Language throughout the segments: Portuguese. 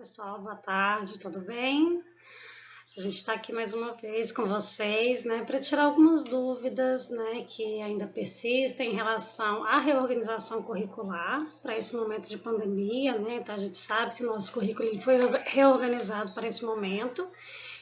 pessoal, boa tarde, tudo bem? A gente está aqui mais uma vez com vocês, né, para tirar algumas dúvidas, né, que ainda persistem em relação à reorganização curricular para esse momento de pandemia, né? Então a gente sabe que o nosso currículo ele foi reorganizado para esse momento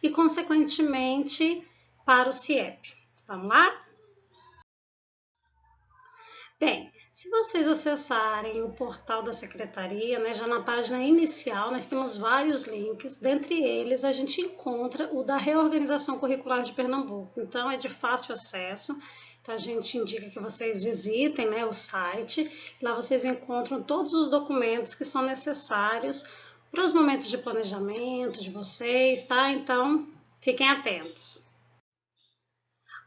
e, consequentemente, para o CIEP. Vamos lá? Bem, se vocês acessarem o portal da Secretaria, né, já na página inicial, nós temos vários links. Dentre eles, a gente encontra o da Reorganização Curricular de Pernambuco. Então, é de fácil acesso. Então, a gente indica que vocês visitem, né, o site. Lá vocês encontram todos os documentos que são necessários para os momentos de planejamento de vocês, tá? Então, fiquem atentos.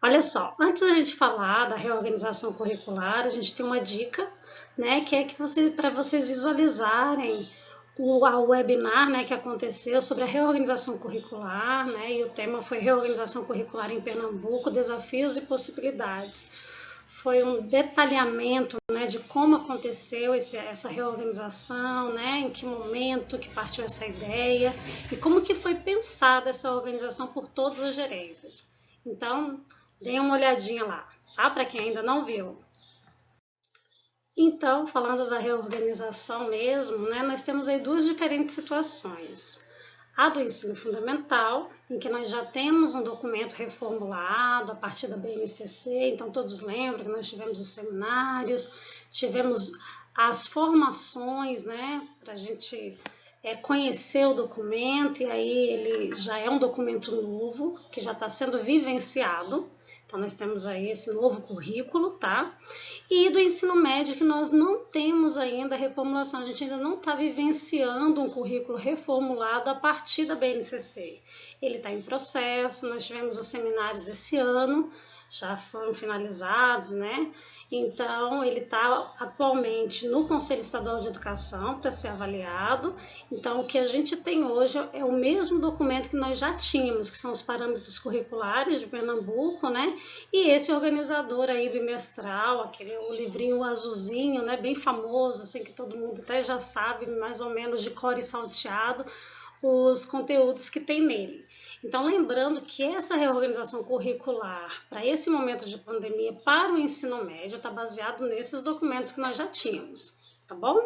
Olha só, antes da gente falar da reorganização curricular, a gente tem uma dica, né, que é que para vocês visualizarem a webinar, né, que aconteceu sobre a reorganização curricular, né, e o tema foi reorganização curricular em Pernambuco, desafios e possibilidades. Foi um detalhamento, né, de como aconteceu essa reorganização, né, em que momento que partiu essa ideia e como que foi pensada essa organização por todas as gerências. Então, deem uma olhadinha lá, tá? Para quem ainda não viu. Então, falando da reorganização mesmo, né, nós temos aí duas diferentes situações. A do ensino fundamental, em que nós já temos um documento reformulado a partir da BNCC, então todos lembram que nós tivemos os seminários, tivemos as formações, né, para a gente conhecer o documento, e aí ele já é um documento novo, que já está sendo vivenciado. Então, nós temos aí esse novo currículo, tá? E do ensino médio, que nós não temos ainda a reformulação, a gente ainda não está vivenciando um currículo reformulado a partir da BNCC. Ele está em processo, nós tivemos os seminários esse ano, já foram finalizados, né? Então, ele está atualmente no Conselho Estadual de Educação para ser avaliado. Então, o que a gente tem hoje é o mesmo documento que nós já tínhamos, que são os parâmetros curriculares de Pernambuco, né? E esse organizador aí bimestral, o livrinho azulzinho, né? Bem famoso, assim, que todo mundo até já sabe mais ou menos de cor e salteado os conteúdos que tem nele. Então, lembrando que essa reorganização curricular para esse momento de pandemia para o ensino médio está baseado nesses documentos que nós já tínhamos, tá bom?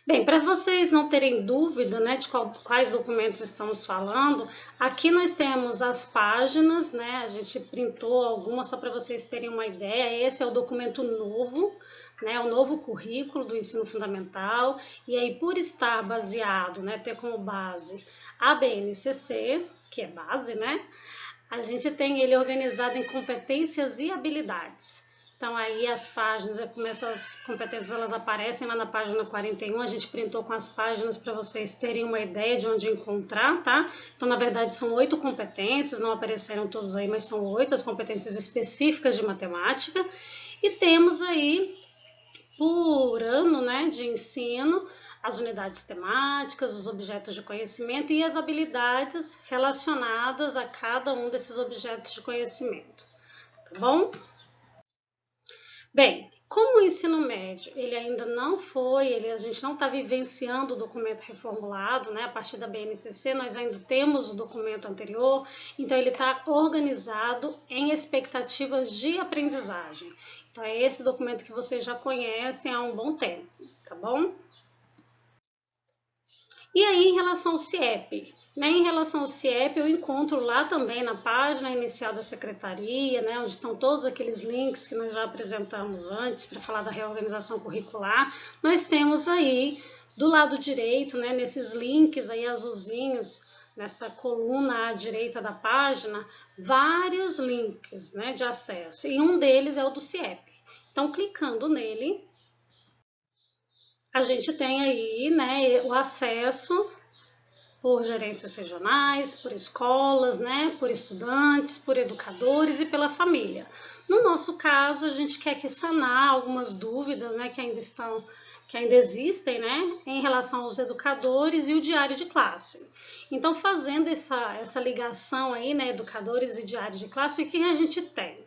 Bem, para vocês não terem dúvida, né, de quais documentos estamos falando, aqui nós temos as páginas, né, a gente printou algumas só para vocês terem uma ideia. Esse é o documento novo, né, o novo currículo do ensino fundamental, e aí por estar baseado, né, ter como base a BNCC, que é base, né, a gente tem ele organizado em competências e habilidades. Então, aí as páginas, como essas competências elas aparecem lá na página 41, a gente printou com as páginas para vocês terem uma ideia de onde encontrar, tá? Então, na verdade, são 8 competências, não apareceram todos aí, mas são 8 as competências específicas de matemática. E temos aí, por ano, né, de ensino, as unidades temáticas, os objetos de conhecimento e as habilidades relacionadas a cada um desses objetos de conhecimento, tá bom? Bem, como o ensino médio ele ainda não foi, a gente não está vivenciando o documento reformulado, né? A partir da BNCC nós ainda temos o documento anterior, então ele está organizado em expectativas de aprendizagem. Então é esse documento que vocês já conhecem há um bom tempo, tá bom? E aí, em relação ao CIEP, né? Em relação ao CIEP, eu encontro lá também na página inicial da Secretaria, né, onde estão todos aqueles links que nós já apresentamos antes para falar da reorganização curricular. Nós temos aí, do lado direito, né, nesses links aí azulzinhos, nessa coluna à direita da página, vários links, né, de acesso. E um deles é o do CIEP. Então, clicando nele, a gente tem aí, né, o acesso por gerências regionais, por escolas, né, por estudantes, por educadores e pela família. No nosso caso, a gente quer que sanar algumas dúvidas, né, que ainda existem, né, em relação aos educadores e o diário de classe. Então, fazendo essa ligação aí, né, educadores e diário de classe, o que a gente tem?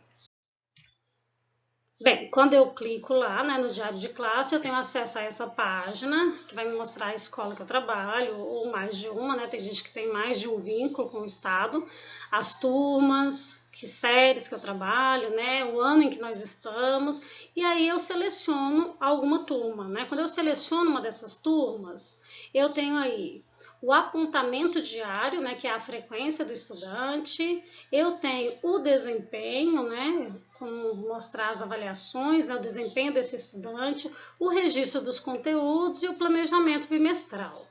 Bem, quando eu clico lá, né, no diário de classe, eu tenho acesso a essa página, que vai me mostrar a escola que eu trabalho, ou mais de uma, né, tem gente que tem mais de um vínculo com o estado, as turmas, que séries que eu trabalho, né, o ano em que nós estamos, e aí eu seleciono alguma turma, né, quando eu seleciono uma dessas turmas, eu tenho aí o apontamento diário, né, que é a frequência do estudante, eu tenho o desempenho, né, como mostrar as avaliações, né, o desempenho desse estudante, o registro dos conteúdos e o planejamento bimestral.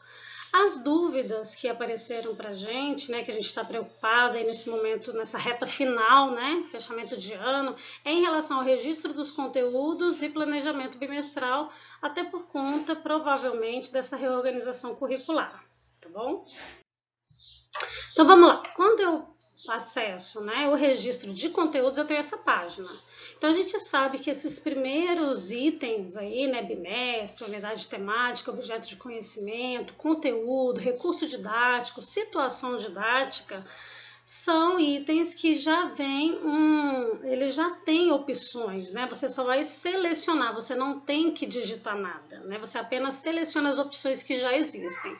As dúvidas que apareceram para a gente, né, que a gente está preocupada aí nesse momento, nessa reta final, né, fechamento de ano, é em relação ao registro dos conteúdos e planejamento bimestral, até por conta, provavelmente, dessa reorganização curricular, tá bom? Então vamos lá, quando eu acesso, né, o registro de conteúdos, eu tenho essa página. Então a gente sabe que esses primeiros itens aí, né, bimestre, unidade temática, objeto de conhecimento, conteúdo, recurso didático, situação didática, são itens que já vêm ele já tem opções, né? Você só vai selecionar, você não tem que digitar nada, né? Você apenas seleciona as opções que já existem.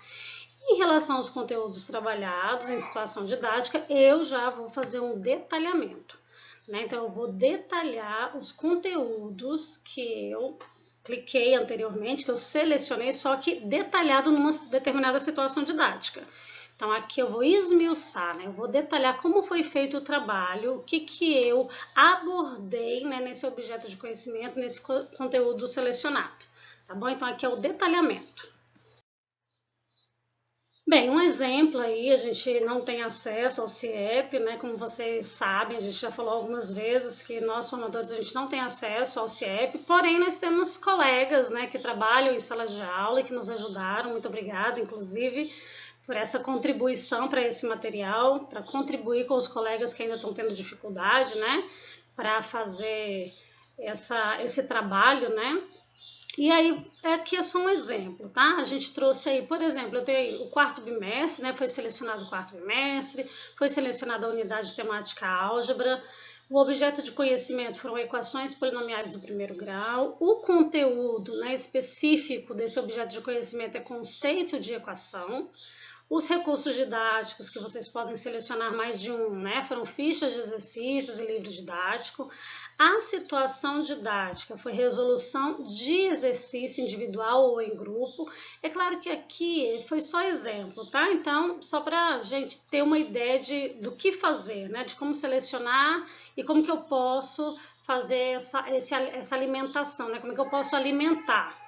Em relação aos conteúdos trabalhados em situação didática, eu já vou fazer um detalhamento, né? Então, eu vou detalhar os conteúdos que eu cliquei anteriormente, que eu selecionei, só que detalhado numa determinada situação didática. Então, aqui eu vou esmiuçar, né? Eu vou detalhar como foi feito o trabalho, o que eu abordei, né, nesse objeto de conhecimento, nesse conteúdo selecionado, tá bom? Então, aqui é o detalhamento. Bem, um exemplo aí, a gente não tem acesso ao CIEP, né? Como vocês sabem, a gente já falou algumas vezes que nós formadores a gente não tem acesso ao CIEP, porém nós temos colegas, né, que trabalham em sala de aula e que nos ajudaram, muito obrigada, inclusive, por essa contribuição para esse material, para contribuir com os colegas que ainda estão tendo dificuldade, né, para fazer esse trabalho, né? E aí, aqui é só um exemplo, tá? A gente trouxe aí, por exemplo, eu tenho aí o quarto bimestre, né? Foi selecionado o quarto bimestre, foi selecionada a unidade temática álgebra, o objeto de conhecimento foram equações polinomiais do primeiro grau, o conteúdo, né, específico desse objeto de conhecimento é conceito de equação, os recursos didáticos, que vocês podem selecionar mais de um, né? Foram fichas de exercícios e livro didático. A situação didática foi resolução de exercício individual ou em grupo. É claro que aqui foi só exemplo, tá? Então, só para a gente ter uma ideia do que fazer, né? De como selecionar e como que eu posso fazer essa alimentação, né? Como é que eu posso alimentar.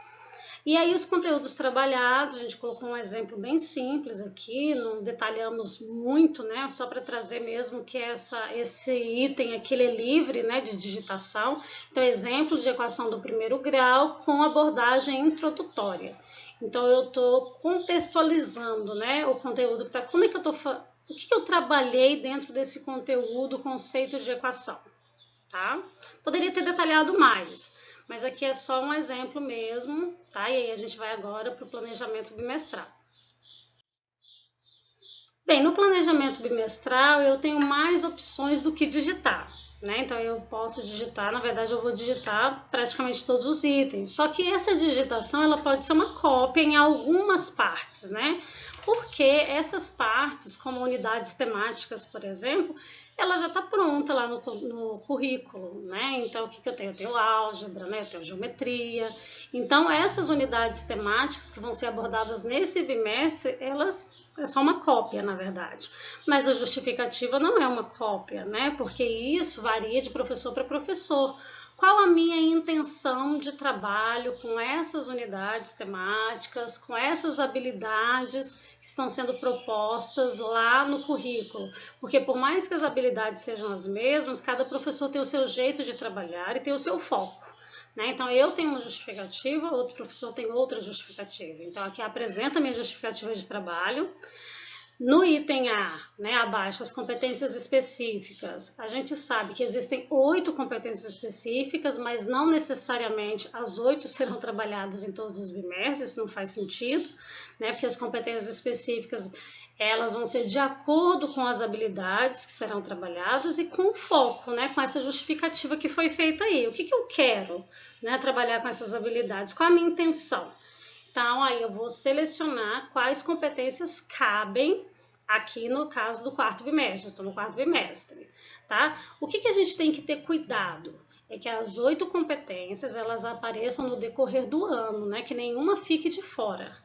E aí os conteúdos trabalhados, a gente colocou um exemplo bem simples aqui, não detalhamos muito, né? Só para trazer mesmo que esse item aqui ele é livre, né, de digitação. Então, exemplo de equação do primeiro grau com abordagem introdutória. Então, eu estou contextualizando, né, o conteúdo que está. Como é que eu estou o que eu trabalhei dentro desse conteúdo, conceito de equação, tá? Poderia ter detalhado mais, mas aqui é só um exemplo mesmo, tá? E aí a gente vai agora para o planejamento bimestral. Bem, no planejamento bimestral eu tenho mais opções do que digitar, né? Então eu posso digitar, na verdade eu vou digitar praticamente todos os itens, só que essa digitação ela pode ser uma cópia em algumas partes, né? Porque essas partes, como unidades temáticas, por exemplo, ela já está pronta lá no currículo, né? Então, o que eu tenho? Eu tenho álgebra, né? Eu tenho geometria. Então, essas unidades temáticas que vão ser abordadas nesse bimestre, elas é só uma cópia, na verdade. Mas a justificativa não é uma cópia, né? Porque isso varia de professor para professor. Qual a minha intenção de trabalho com essas unidades temáticas, com essas habilidades que estão sendo propostas lá no currículo? Porque por mais que as habilidades sejam as mesmas, cada professor tem o seu jeito de trabalhar e tem o seu foco, né? Então, eu tenho uma justificativa, outro professor tem outra justificativa. Então, aqui apresenta a minha justificativa de trabalho. No item A, né, abaixo, as competências específicas, a gente sabe que existem 8 competências específicas, mas não necessariamente as 8 serão trabalhadas em todos os bimestres, isso não faz sentido, né, porque as competências específicas elas vão ser de acordo com as habilidades que serão trabalhadas e com o foco, né, com essa justificativa que foi feita aí. O que eu quero, né, trabalhar com essas habilidades? Qual a minha intenção? Então, aí eu vou selecionar quais competências cabem aqui no caso do quarto bimestre. Eu estou no quarto bimestre, tá? O que a gente tem que ter cuidado? É que as 8 competências, elas apareçam no decorrer do ano, né? Que nenhuma fique de fora,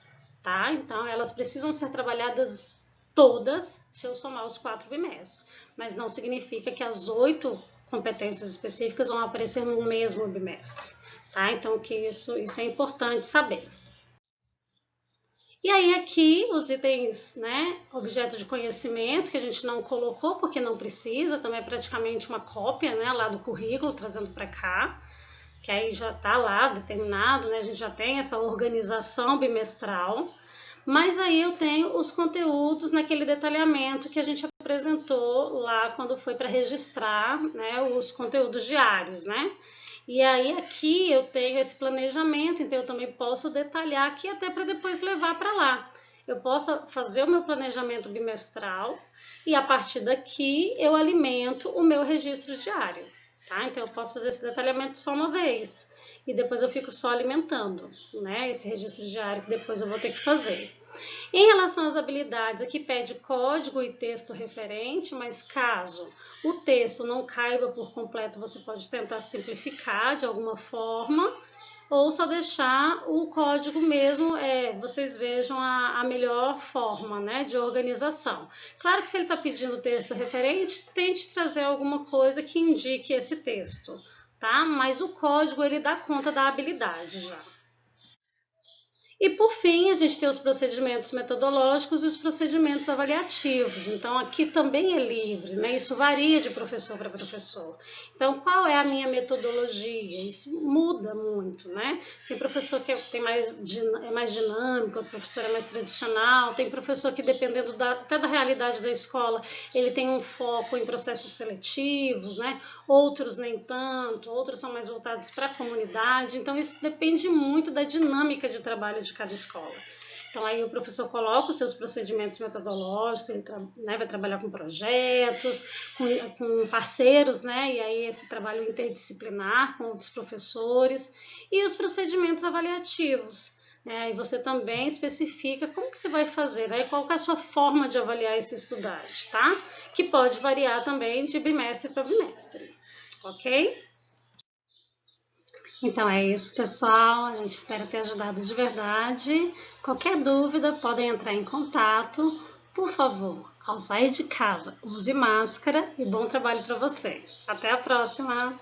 tá? Então, elas precisam ser trabalhadas todas se eu somar os 4 bimestres. Mas não significa que as 8 competências específicas vão aparecer no mesmo bimestre, tá? Então, que isso é importante saber. E aí aqui os itens, né, objeto de conhecimento, que a gente não colocou porque não precisa, também é praticamente uma cópia, né, lá do currículo, trazendo para cá, que aí já está lá determinado, né, a gente já tem essa organização bimestral, mas aí eu tenho os conteúdos naquele detalhamento que a gente apresentou lá quando foi para registrar, né, os conteúdos diários, né. E aí aqui eu tenho esse planejamento, então eu também posso detalhar aqui até para depois levar para lá. Eu posso fazer o meu planejamento bimestral e a partir daqui eu alimento o meu registro diário, tá? Então eu posso fazer esse detalhamento só uma vez e depois eu fico só alimentando, né? Esse registro diário que depois eu vou ter que fazer. Em relação às habilidades, aqui pede código e texto referente, mas caso o texto não caiba por completo, você pode tentar simplificar de alguma forma ou só deixar o código mesmo, vocês vejam a melhor forma, né, de organização. Claro que se ele está pedindo texto referente, tente trazer alguma coisa que indique esse texto, tá? Mas o código ele dá conta da habilidade já. E por fim, a gente tem os procedimentos metodológicos e os procedimentos avaliativos. Então, aqui também é livre, né? Isso varia de professor para professor. Então, qual é a minha metodologia? Isso muda muito, né? Tem professor que é mais dinâmico, outro professor é mais tradicional, tem professor que, dependendo até da realidade da escola, ele tem um foco em processos seletivos, né? Outros nem tanto, outros são mais voltados para a comunidade. Então, isso depende muito da dinâmica de trabalho de cada escola. Então, aí o professor coloca os seus procedimentos metodológicos, ele vai trabalhar com projetos, com parceiros, né? E aí esse trabalho interdisciplinar com outros professores e os procedimentos avaliativos. E você também especifica como que você vai fazer, né? Qual que é a sua forma de avaliar esse estudante, tá? Que pode variar também de bimestre para bimestre, ok? Então é isso, pessoal. A gente espera ter ajudado de verdade. Qualquer dúvida, podem entrar em contato. Por favor, ao sair de casa, use máscara e bom trabalho para vocês. Até a próxima!